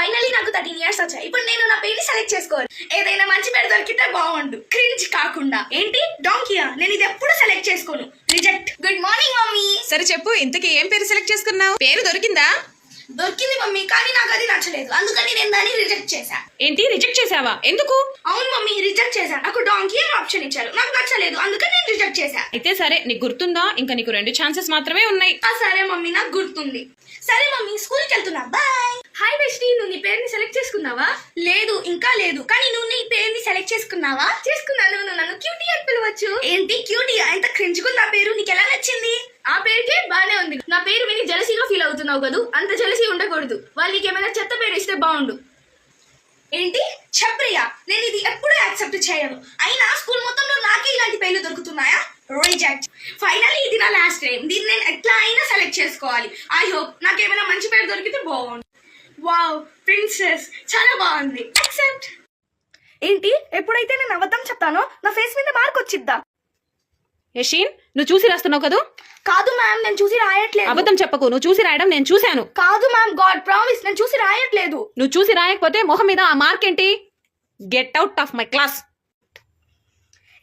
Finally నాకు 13 years వచ్చాయి. ఇప్పుడు నేను నా పేరుని సెలెక్ట్ చేసుకోవాలి. ఏదైనా మంచి పేరు దొరికితే బాగుండు, క్రింజ్ కాకుండా. ఏంటి డాంకియా? నేను ఇది ఎప్పుడు సెలెక్ట్ చేసుకోను. రిజెక్ట్. Good morning mummy. సరే చెప్పు, ఇంతకీ ఏం పేరు సెలెక్ట్ చేసుకున్నావు? పేరు దొరికిందా? దొరికింది మమ్మీ, కానీ నాకు అది నచ్చలేదు. అందుకని నేను దాన్ని రిజెక్ట్ చేశా. ఏంటి రిజెక్ట్ చేసావా? ఎందుకు? అవును మమ్మీ, రిజెక్ట్ చేశా. నాకు డాంకీ అని ఆప్షన్ ఇచ్చారు, నాకు నచ్చలేదు, అందుకని నేను రిజెక్ట్ చేశా. అయితే సరే, నీకు గుర్తుందా? ఇంకా నీకు 2 ఛాన్సెస్ మాత్రమే ఉన్నాయి. సరే మమ్మీ, నాకు గుర్తుంది. సరే మమ్మీ, స్కూల్కి వెళ్తున్నా, బాయ్. హాయ్ బెస్టీ, నువ్వు నీ పేరుని సెలెక్ట్ చేసుకున్నావా? లేదు, ఇంకా లేదు. కానీ నువ్వు నీ పేరుని సెలెక్ట్ చేసుకున్నావా? చేసుకున్నాను. నువ్వు నన్ను క్యూటీ అని పిలవచ్చు. ఏంటి క్యూటీయా? ఎంత క్రింజ్గుంది ఆ పేరు. నీకు ఎలా నచ్చింది? ఆ పేరుకే బానే ఉంది. నా పేరు విని జెలసీగా ఫీల్ అవుతున్నావు కదూ. అంత జెలసీ ఉండకూడదు. వాళ్ళు నీకేమైనా చెత్త పేరు ఇస్తే బాగుండు. ఏంటి ఛప్రియా? నేను ఇది ఎప్పుడు యాక్సెప్ట్ చేయను. అయినా స్కూల్ మొత్తంలో నాకే ఇలాంటి పేర్లు దొరుకుతున్నాయా? రిజెక్ట్. ఫైనల్లీ ఇది నా లాస్ట్ టైం. దీన్ని నేను ఎట్లా అయినా సెలెక్ట్ చేసుకోవాలి. ఐ హోప్ నాకేమైనా మంచి పేరు దొరికితే బాగుండు. వావ్, ప్రిన్సెస్ చాలా బాగుంది. యాక్సెప్ట్. ఏంటి ఎప్పుడైతే నేను అబద్ధం చెప్తానో నా ఫేస్ మీద మార్క్ వచ్చిద్దా? యషీన్, నువ్వు చూసి రాస్తున్నావు కదా? కాదు మ్యామ్, నేను చూసి రాయట్లేదు. అబద్ధం చెప్పకు, నువ్వు చూసి రాయడం నేను చూశాను. కాదు మ్యామ్, గాడ్ ప్రామిస్, నేను చూసి రాయట్లేదు. నువ్వు చూసి రాయకపోతే మొహం మీద ఆ మార్క్ ఏంటి? Get out of my class.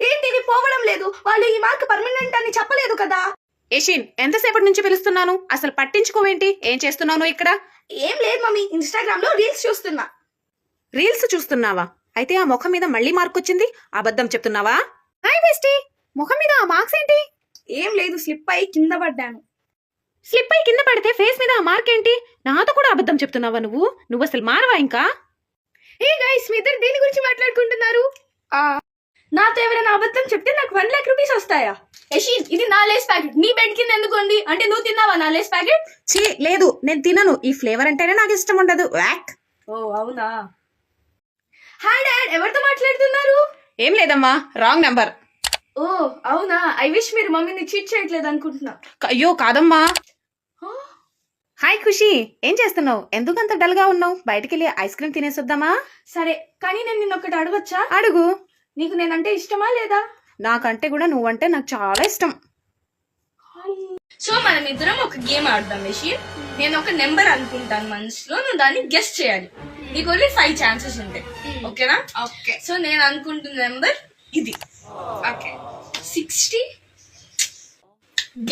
ఏంటి ఇది పోవడం లేదు? వాళ్ళు ఈ మార్క్ పర్మనెంట్ అని చెప్పలేదు కదా. యషీన్, ఎంతసేపటి నుంచి పిలుస్తున్నాను? అసలు పట్టించుకోవేంటి? ఏం చేస్తున్నావు ఇక్కడ? ఏం లేదు మమ్మీ, ఇన్స్టాగ్రామ్ లో రీల్స్ చూస్తున్నా. రీల్స్ చూస్తున్నావా? అయితే ఆ ముఖం మీద మళ్ళీ మార్క్ వచ్చింది. అబద్ధం చెప్తున్నావా? హాయ్ బెస్టీ, ముఖం మీద ఆ మార్క్స్ ఏంటి? ఏం లేదు, స్లిప్ అయి కింద పడ్డాను. స్లిప్ అయి కింద పడితే ఫేస్ మీద ఆ మార్క్ ఏంటి? నాతో కూడా అబద్ధం చెప్తున్నావా నువ్వు? నువ్వు అసలు మారవా ఇంకా? ఏ గైస్, మీ ఇద్దరు దేని గురించి మాట్లాడుకుంటున్నారు? నాతో ఎవరైనా అబద్ధం చెప్తే నాకు 1 lakh rupees వస్తాయా? యషీన్, ఇది నా లేస్ ప్యాకెట్. నీ బెడ్ కింద ఎందుకు ఉంది? అంటే నువ్వు తిన్నావా నా లేస్ ప్యాకెట్? ఛీ, లేదు, నేను తినను. ఈ ఫ్లేవర్ అంటేనే నాకు ఇష్టం ఉండదు. వ్యాక్. ఓ అవునా. హాయ్ డాడ్, ఎవరితో మాట్లాడుతున్నారు? ఏం లేదమ్మా, రాంగ్ నెంబర్. ఓ అవునా. ఐ విష్ మీరు మమ్మీని చీట్ చేయట్లేదు అనుకుంటున్నా. అయ్యో కాదమ్మా. హాయ్ ఖుషి, ఏం చేస్తున్నావు? ఎందుకు అంత డల్ గా ఉన్నావు? బయటికి వెళ్ళి ఐస్ క్రీమ్ తినేసొద్దామా? సరే, కానీ నేను నిన్న ఒకటి అడగొచ్చా? అడుగు. నీకు నేనంటే ఇష్టమా లేదా? నాకంటే కూడా నువ్వంటే నాకు చాలా ఇష్టం. సో మనం ఇద్దరం ఒక గేమ్ ఆడదాం యషీన్. నేను ఒక నెంబర్ అనుకుంటాను మనసులో, నువ్వు దాన్ని గెస్ చేయాలి. నీకు ఓన్లీ 5 ఛాన్సెస్ ఉంటాయి. ఓకేనా? ఓకే. సో నేను అనుకుంటున్న నెంబర్ ఇది. ఓకే, 60.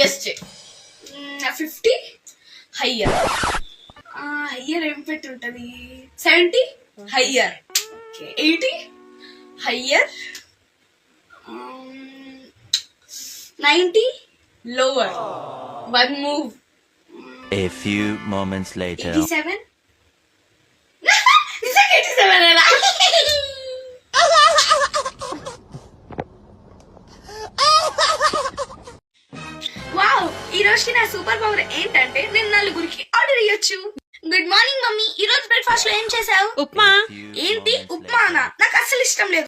గెస్ చేయి. 50. హయ్యర్. హయ్యర్ ఏం పెట్టి ఉంటది? 70. Higher. 80. Higher. 90. Lower. 1 move. A few moments later. 87. నిజంగా 87 ఎలా? వావ్, ఈ రోజుకి నా సూపర్ పవర్ ఏంటంటే నేను 4గురికి ఆర్డర్ ఇవ్వచ్చు. గుడ్ మార్నింగ్ మమ్మీ, ఈ రోజు బ్రేక్ఫాస్ట్ లో ఏం చేసావు? ఉప్మా. ఏంటి ఉప్మానా? నాకు అస్సలు ఇష్టం లేదు.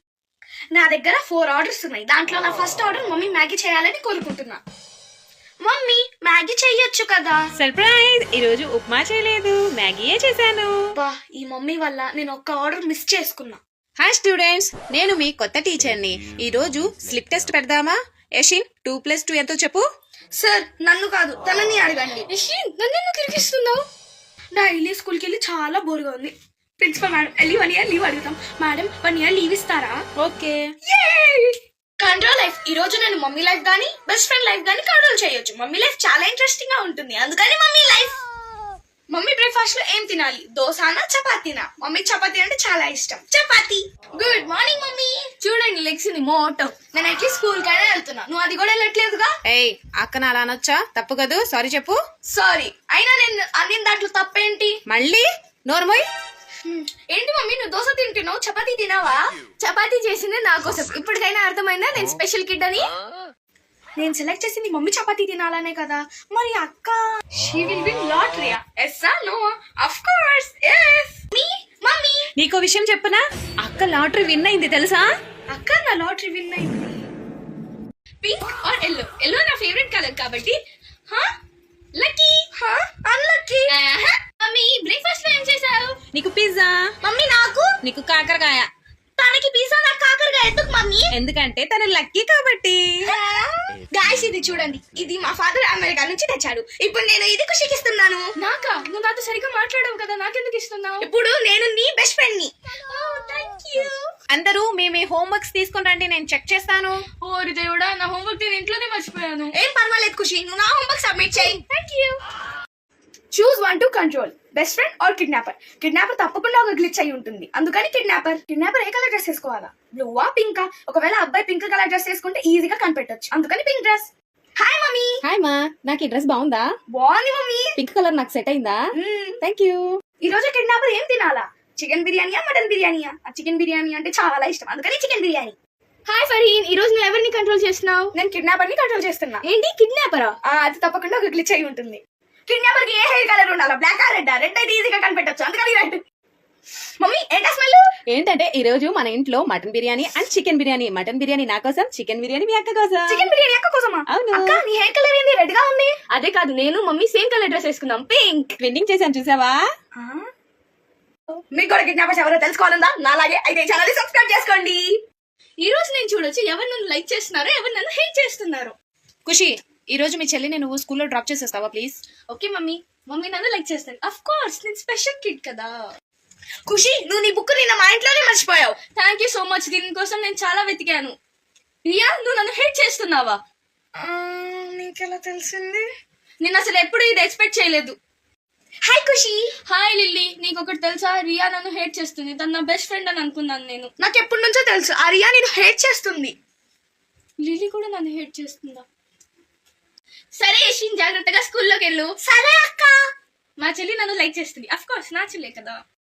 నా దగ్గర 4 ఆర్డర్స్ ఉన్నాయి. దాంట్లో నా ఫస్ట్ ఆర్డర్ మమ్మీ మ్యాగీ చేయాలని కోరుకుంటున్నా. మమ్మీ మ్యాగీ చెయ్యొచ్చు కదా? సర్ప్రైజ్, ఈ రోజు ఉప్మా చేయలేదు, మ్యాగీయే చేశాను. ఈ మమ్మీ వల్ల నేను ఒక్క ఆర్డర్ మిస్ చేసుకున్నా. హాయ్ స్టూడెంట్స్, నేను మీ కొత్త టీచర్ని. ఈ రోజు స్లిప్ టెస్ట్ పెడదామా? యషిన్, 2+2 ఎంతో చెప్పు. సార్, నన్ను కాదు తనని అడగండి. నన్ను ఎందుకు కిరికిస్తున్నావు? డైలీ స్కూల్కి వెళ్ళి చాలా బోర్గా ఉంది. ప్రిన్సిపల్ మేడం వెళ్ళి 1 year లీవ్ అడుగుతాం. మేడం 1 year లీవ్ ఇస్తారా? ఓకే. Control life. ఈ రోజు నేను మమ్మీ లైఫ్ గానీ బెస్ట్ ఫ్రెండ్ లైఫ్ గానీ కంట్రోల్ చేయొచ్చు. మమ్మీ లైఫ్ చాలా ఇంట్రెస్టింగ్ గా ఉంటుంది, అందుకని మమ్మీ లైఫ్. మమ్మీ బ్రేక్ఫాస్ట్ లో ఏం తినాలి? దోసానా చపాతీనా? మమ్మీ చపాతీ అంటే చాలా ఇష్టం. చపాతీ. Good morning mummy. చూడండి లెగ్స్ ని మోటో. నేను అట్లీస్ట్ స్కూల్ కైనా వెళ్తున్నా, నువ్వు అది కూడా వెళ్ళట్లేదుగా. ఏయ్, అక్కన అలా అనొచ్చా? తప్పు కదూ, సారీ చెప్పు. సారీ. అయినా నేను అన్ని దాంట్లో తప్పేంటి? మళ్ళీ నోర్మోయ్. ఏంటి మమ్మీ, నువ్వు దోశ తింటున్నావు, చపాతీ తినావా? చపాతీ చేసింది నా కోసం. ఇప్పటికైనా అర్థమైందా నేను స్పెషల్ కిడ్ అని? నేను సెలెక్ట్ చేసింది మమ్మీ చపాతీ తినాలనే కదా. మరి అక్క she will win lottery. Yes or no? Of course yes. మీ మమ్మీ, నీకో విషయం చెప్పనా? అక్క లాటరీ విన్ అయింది తెలుసా? అక్క నా లాటరీ విన్ అయింది. Pink are yellow? ఎల్లో నా ఫేవరెట్ కలర్ కాబట్టి లక్కీ. అన్లక్కీ. మమ్మీ బ్రేక్ఫాస్ట్ లో ఏం చేసావు? నీకు పిజ్జా. మమ్మీ నాకు. నీకు కాకరకాయ. తనకి పిజ్జా, నాకు కాకరకాయ. ఎందుకు మమ్మీ? ఎందుకంటే తను లక్కీ కాబట్టి. గాయస్ ఇది చూడండి, ఇది మా ఫాదర్ అమెరికా నుంచి తెచ్చాడు. ఇప్పుడు నేను ఇది ఖుషికి ఇస్తున్నాను. నాకా? నువ్వు నాతో సరిగ్గా మాట్లాడవు కదా, నాకెందుకు ఇస్తున్నావు? ఇప్పుడు నేను నీ బెస్ట్ ఫ్రెండ్ ని. అందరూ మీ హోంవర్క్స్ తీసుకుని రండి, నేను చెక్ చేస్తాను. ఓరి దేవుడా, నా హోంవర్క్ నేను ఇంట్లోనే మర్చిపోయాను. ఏం పర్వాలేదు ఖుషి, నువ్వు నా హోంవర్క్ సబ్మిట్ చేయి. Thank you. Choose one to control, best friend or kidnapper. Kidnapper తప్పకుండా ఒక గ్లిచ్ అయి ఉంటుంది, అందుకని కిడ్నాపర్. కిడ్నాపర్ ఏ కలర్ డ్రెస్ వేసుకోవాలా? బ్లూవా పింకా? ఒకవేళ అబ్బాయి పింక్ కలర్ డ్రెస్ వేసుకుంటే ఈజీగా కనిపెట్టొచ్చు, అందుకని pink dress. Hi mummy. Hi మా, నాకు ఈ డ్రెస్ బాగుందా? బాగుంది మమ్మీ. పింక్ కలర్ నాకు సెట్ అయిందా? Thank you. ఈ రోజు కిడ్నాపర్ ఏం తినాలా? చికెన్ బిర్యానీయా మటన్ బిర్యానీయా? ఆ చికెన్ బిర్యానీ అంటే చాలా ఇష్టం, అందుకని చికెన్ బిర్యానీ. హాయ్ ఫరీన్, ఈ రోజు నువ్వు ఎవరిని కంట్రోల్ చేస్తున్నావు? నేను కిడ్నాపర్ ని కంట్రోల్ చేస్తున్నా. ఏంటి కిడ్నాపరా? అది తప్పకుండా ఒక గ్లిచ్ అయి ఉంటుంది. కిడ్నాపర్ కి ఏ హెయిర్ కలర్ ఉండాలా? బ్లాక్ ఆ రెడ్? రెడ్ అయితే ఈజీగా కనిపెట్టొచ్చు, అందుకని రెడ్. మమ్మీ ఏంటా స్మెల్? ఏంటంటే ఈ రోజు మన ఇంట్లో mutton biryani and chicken biryani. Mutton biryani నా కోసం, చికెన్ బిర్యానీ మీ అక్క కోసం. చికెన్ బిర్యానీ అక్క కోసమా? అవును. అక్క నీ హెయిర్ కలర్ ఏంది రెడ్ గా ఉంది? అదే కాదు, నేను మమ్మీ సేమ్ కలర్ డ్రెస్ వేసుకుందాం, పింక్. ట్రెండింగ్ చేశాను చూసావా? మీకు కూడా కిడ్నాపర్స్ ఎవరో తెలుసుకోవాలందా? నాలాగే అయితే ఛానల్ సబ్స్క్రైబ్ చేసుకోండి. ఈ రోజు నేను చూడొచ్చు ఎవరు నన్ను లైక్ చేస్తున్నారో, ఎవరు నన్ను హేట్ చేస్తున్నారో. ఖుషి, ఈ రోజు మీ చెల్లిని నువ్వు స్కూల్లో డ్రాప్ చేసేస్తావా ప్లీజ్? Okay mummy. మమ్మీ నన్ను లైక్ చేస్తాను, అఫ్ కోర్స్, నేను స్పెషల్ కిడ్ కదా. ఖుషి, నువ్వు నీ బుక్ నిన్న మా ఇంట్లోనే మర్చిపోయావు. థ్యాంక్ యూ సో మచ్, దీనికోసం నేను చాలా వెతికాను. రియా, నువ్వు నన్ను హేట్ చేస్తున్నావా? నీకెలా తెలిసింది? నేను అసలు ఎప్పుడు ఇది ఎక్స్పెక్ట్ చేయలేదు. హాయ్ ఖుషి. హాయ్ లిల్లీ, నీకు ఒకటి తెలుసా? రియా నన్ను హేట్ చేస్తుంది, తన నా బెస్ట్ ఫ్రెండ్ అని అనుకున్నాను నేను. నాకు ఎప్పటి నుంచో తెలుసు, ఆ రియా నేను హేట్ చేస్తుంది. లిల్లీ కూడా నన్ను హేట్ చేస్తుందా? సరే యశ్విన్, జాగ్రత్తగా స్కూల్లోకి వెళ్ళు. సరే అక్క. మా చెల్లి నన్ను లైక్ చేస్తుంది, అఫ్ కోర్స్ నా చెల్లే కదా.